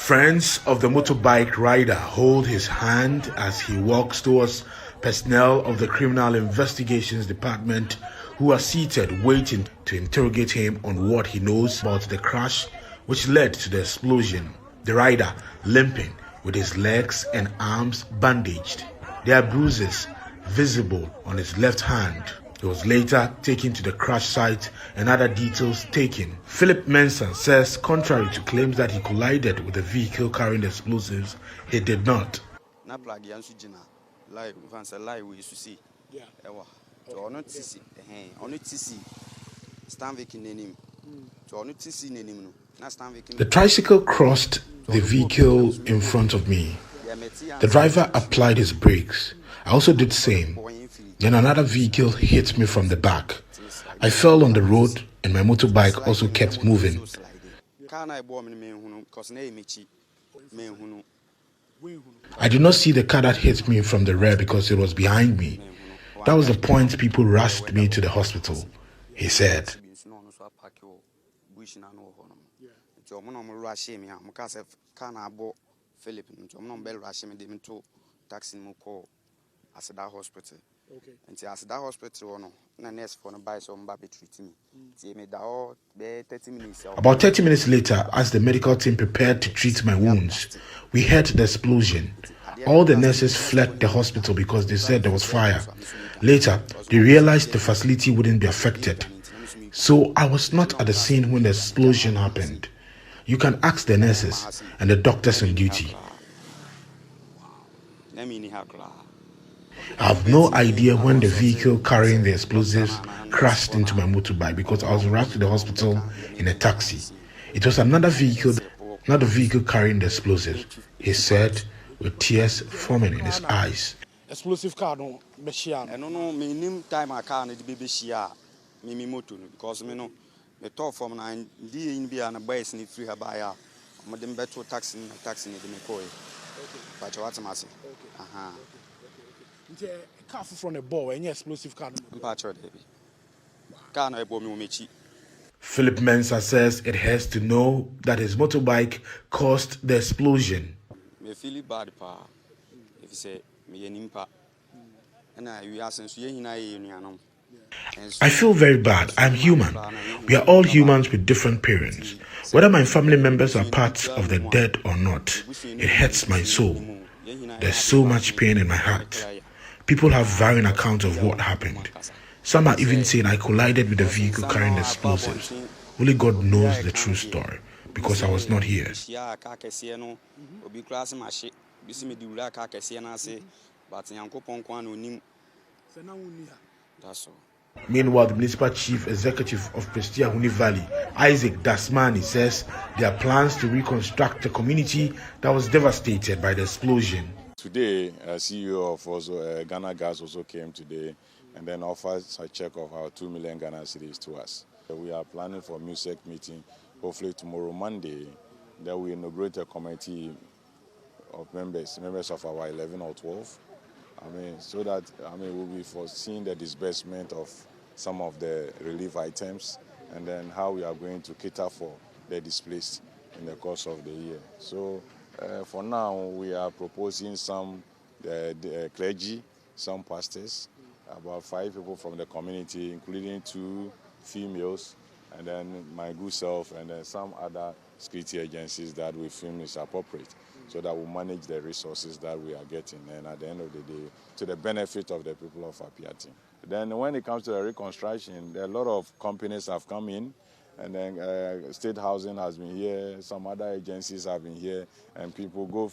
Friends of the motorbike rider hold his hand as he walks towards personnel of the Criminal Investigations Department who are seated waiting to interrogate him on what he knows about the crash which led to the explosion. The rider limping with his legs and arms bandaged. There are bruises visible on his left hand. He was later taken to the crash site and other details taken. Philip Mensah says contrary to claims that he collided with a vehicle carrying the explosives, he did not. The tricycle crossed the vehicle in front of me. The driver applied his brakes. I also did the same. Then another vehicle hit me from the back. I fell on the road and my motorbike also kept moving. I did not see the car that hit me from the rear because it was behind me. That was the point people rushed me to the hospital, he said. About 30 minutes later, as the medical team prepared to treat my wounds, we heard the explosion. All the nurses fled the hospital because they said there was fire. Later, they realized the facility wouldn't be affected. So I was not at the scene when the explosion happened. You can ask the nurses and the doctors on duty. I have no idea when the vehicle carrying the explosives crashed into my motorbike because I was rushed to the hospital in a taxi. It was another vehicle, not the vehicle carrying the explosives, he said with tears forming in his eyes. Explosive car no beshia. I no me time a car no be beshia. Me moto because me no me talk from na ndi in be an bias ni free ha ba ya. Mo dem beto taxi ni de me call. Okay. But what am I say? Okay. Aha. Nti car from the ball any explosive car no. Mpacho dey be. Car no e bo me o mechi. Philip Mensah says it has to know that his motorbike caused the explosion. Me feel bad pa. If you say I feel very bad. I'm human. We are all humans with different parents. Whether my family members are part of the dead or not, it hurts my soul. There's so much pain in my heart. People have varying accounts of what happened. Some are even saying I collided with a vehicle carrying explosives. Only God knows the true story because I was not here. Meanwhile, the municipal chief executive of Prestia Huni Valley, Isaac Dasmani, says there are plans to reconstruct the community that was devastated by the explosion. Today, CEO of also Ghana Gas also came today and then offered a check of our 2 million Ghana cedis to us. We are planning for a music meeting, hopefully tomorrow, Monday, that we inaugurate a committee of members of our 11 or 12. So that we'll be foreseeing the disbursement of some of the relief items and then how we are going to cater for the displaced in the course of the year. So for now, we are proposing some the clergy, some pastors, about 5 people from the community, including 2 females, and then my good self, and then some other security agencies that we feel is appropriate, so that we manage the resources that we are getting, and at the end of the day, to the benefit of the people of Apeatse. Then when it comes to the reconstruction, a lot of companies have come in, and then State Housing has been here, some other agencies have been here, and people go,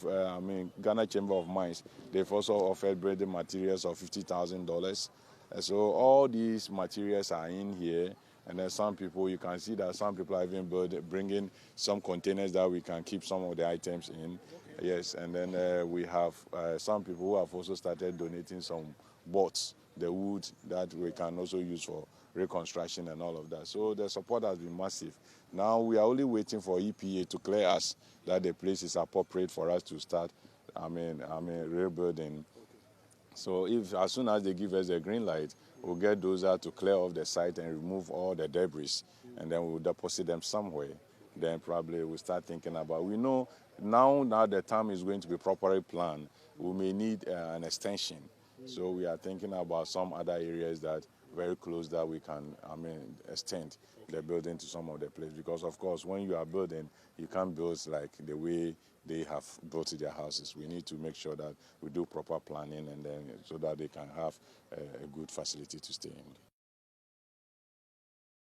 Ghana Chamber of Mines, they've also offered building materials of $50,000. So all these materials are in here. And then some people, you can see that some people are even bringing some containers that we can keep some of the items in. Okay. Yes, and then we have some people who have also started donating some boards, the wood that we can also use for reconstruction and all of that. So the support has been massive. Now we are only waiting for EPA to clear us that the place is appropriate for us to start, rebuilding. So if as soon as they give us the green light, we'll get those out to clear off the site and remove all the debris, and then we'll deposit them somewhere. then probably we'll start thinking about, we know now the time is going to be properly planned, we may need an extension. So we are thinking about some other areas that very close that we can, extend the building to some of the places. Because of course, when you are building, you can't build like the way they have built their houses. We need to make sure that we do proper planning and then so that they can have a good facility to stay in.